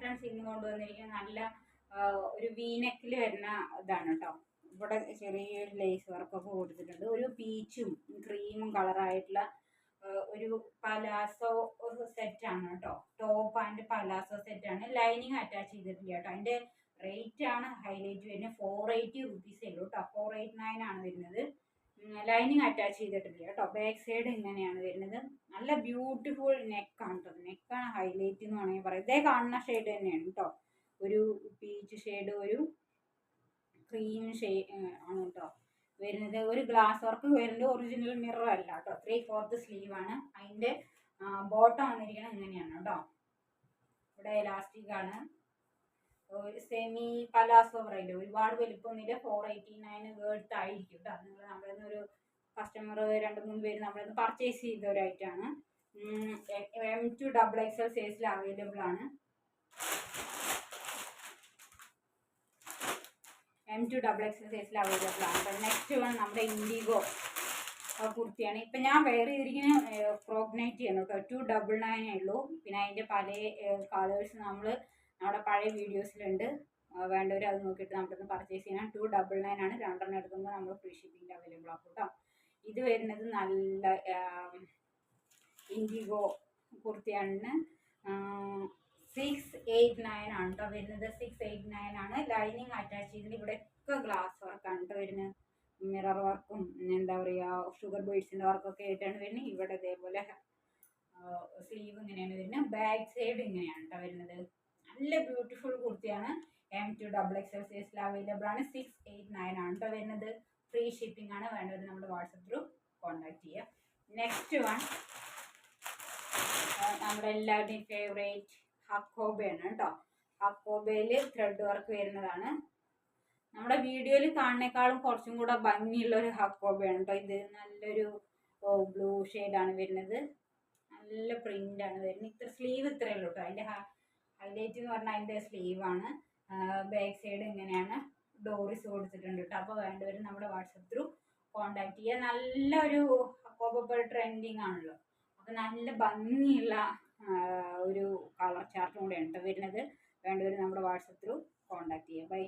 Friends ഇന്ന് കൊണ്ടുവന്നിരിക്കുന്നത് നല്ല ഒരു വീനെക്കിൽ വരുന്ന ഇതാണ് കേട്ടോ. ഇവിടെ ചെറിയൊരു ലേസ് വർക്കൊക്കെ കൊടുത്തിട്ടുണ്ട്. ഒരു പീച്ചും ക്രീമും കളറായിട്ടുള്ള ഒരു പലാസോ സെറ്റാണ് കേട്ടോ. ടോപ്പ് ആൻഡ് പലാസോ സെറ്റാണ്. ലൈനിങ് അറ്റാച്ച് ചെയ്തിട്ടില്ല കേട്ടോ. അതിൻ്റെ റേറ്റ് ആണ് ഹൈലൈറ്റ് വരുന്നത്. 480 റുപ്പീസേ ഉള്ളൂ കേട്ടോ. 489 ആണ് വരുന്നത്. ലൈനിങ് അറ്റാച്ച് ചെയ്തിട്ടില്ല കേട്ടോ. ബാക്ക് സൈഡ് ഇങ്ങനെയാണ് വരുന്നത്. നല്ല ബ്യൂട്ടിഫുൾ നെക്കാണ് കേട്ടോ. നെക്കാണ് ഹൈലൈറ്റ് എന്ന് വേണമെങ്കിൽ പറയാം. ഇതേ കാണുന്ന ഷെയ്ഡ് തന്നെയാണ് കേട്ടോ. ഒരു പീച്ച് ഷെയ്ഡ്, ഒരു ക്രീം ഷെയ്ഡ് ആണ് കേട്ടോ വരുന്നത്. ഒരു ഗ്ലാസ് വർക്ക് വരുന്നത്. ഒറിജിനൽ മിറർ അല്ല കേട്ടോ. 3/4 സ്ലീവ് ആണ്. അതിൻ്റെ ബോട്ടം വന്നിരിക്കുന്നത് ഇങ്ങനെയാണ് കേട്ടോ. ഇവിടെ എലാസ്റ്റിക് ആണ്. ഒരു സെമി പലാസോ പറയില്ല, ഒരുപാട് വലിപ്പമൊന്നുമില്ല. 489 വേർത്ത് ആയിരിക്കും കേട്ടോ. നിങ്ങൾ നമ്മളിന്ന് ഒരു കസ്റ്റമർ 2-3 പേര് നമ്മളിന്ന് പർച്ചേസ് ചെയ്തവരായിട്ടാണ്. M2 XXL സൈസിൽ അവൈലബിൾ ആണ്. M2 XXL സൈസിൽ അവൈലബിൾ ആണ്. നെക്സ്റ്റ് വൺ നമ്മുടെ ഇൻഡിഗോ കുർത്തിയാണ്. ഇപ്പം ഞാൻ വെയർ ചെയ്തിരിക്കുന്ന ഫ്രോക്ക് നൈറ്റി ആണ് കേട്ടോ. 299 ഉള്ളൂ. പിന്നെ അതിൻ്റെ പല കളേഴ്സ് നമ്മൾ നമ്മുടെ പഴയ വീഡിയോസിലുണ്ട്. വേണ്ടവർ അത് നോക്കിയിട്ട് നമുക്കൊന്ന് പർച്ചേസ് ചെയ്യണം. 299 ആണ്. 2 എടുക്കുമ്പോൾ നമ്മൾ ഫ്രീ ഷിപ്പിംഗ് അവൈലബിൾ ആക്കും കേട്ടോ. ഇത് വരുന്നത് നല്ല ഇൻഡിഗോ കുർത്തിയാണ്. 689 ആണ് കേട്ടോ വരുന്നത്. 689 ആണ്. ലൈനിങ് അറ്റാച്ച് ചെയ്തിട്ട് ഇവിടെയൊക്കെ ഗ്ലാസ് വർക്കാണ് കേട്ടോ വരുന്നത്. മിറർ വർക്കും എന്താ പറയുക ഷുഗർ ബേഡ്സിൻ്റെ വർക്കൊക്കെ ആയിട്ടാണ് വരുന്നത്. ഇവിടെ ഇതേപോലെ സ്ലീവ് ഇങ്ങനെയാണ് വരുന്നത്. ബാക്ക് സൈഡ് ഇങ്ങനെയാണ് കേട്ടോ വരുന്നത്. നല്ല ബ്യൂട്ടിഫുൾ കുർത്തിയാണ്. M2 XXL സൈസിൽ അവൈലബിൾ ആണ്. 689 ആണ് കേട്ടോ വരുന്നത്. ഫ്രീ ഷിപ്പിംഗ് ആണ്. വേണ്ടവർ നമ്മുടെ വാട്സപ്പ് ത്രൂ കോൺടാക്ട് ചെയ്യുക. നെക്സ്റ്റ് വൺ നമ്മുടെ എല്ലാവരുടെയും ഫേവറേറ്റ് ഹക്കോബയാണ് കേട്ടോ. ഹക്കോബയിൽ ത്രെഡ് വർക്ക് വരുന്നതാണ്. നമ്മുടെ വീഡിയോയിൽ കാണുന്നേക്കാളും കുറച്ചും കൂടെ ഭംഗിയുള്ള ഒരു ഹക്കോബയാണ് കേട്ടോ ഇത്. നല്ലൊരു ബ്ലൂ ഷെയ്ഡാണ് വരുന്നത്. നല്ല പ്രിൻ്റാണ് വരുന്നത്. ഇത്ര സ്ലീവ് ഇത്രയേ ഉള്ളൂ കേട്ടോ. അതിൻ്റെ ഹൈലൈറ്റ് എന്ന് പറഞ്ഞാൽ അതിൻ്റെ സ്ലീവാണ്. ബാക്ക് സൈഡ് ഇങ്ങനെയാണ്. ഡോറിസ് കൊടുത്തിട്ടുണ്ട് കേട്ടോ. അപ്പോൾ വേണ്ടവർ നമ്മുടെ വാട്സപ്പ് ത്രൂ കോൺടാക്ട് ചെയ്യുക. നല്ലൊരു ഹക്കോബ ട്രെൻഡിങ് ആണല്ലോ. അപ്പോൾ നല്ല ഭംഗിയുള്ള ഒരു കളർ ചാർട്ടും കൂടെയാണ് കേട്ടോ വരുന്നത്. വേണ്ടവർ നമ്മുടെ വാട്സപ്പ് ത്രൂ കോൺടാക്ട് ചെയ്യുക. ബൈ.